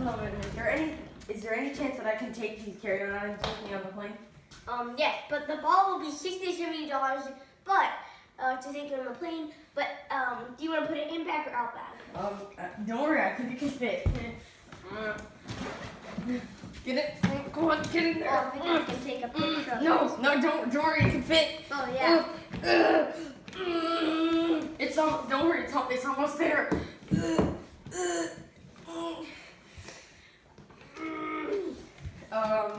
gentlemen, is there any chance that I can take these carry-on items with me on the plane? Yes, but the ball will be $60, $70, but to take it on the plane. But do you want to put it in bag or out bag? Don't worry, I think it can fit. Get it? Come on, get in there. Oh, I think I can take a picture of No, don't worry, it can fit. Oh, yeah. Don't worry, it's almost there.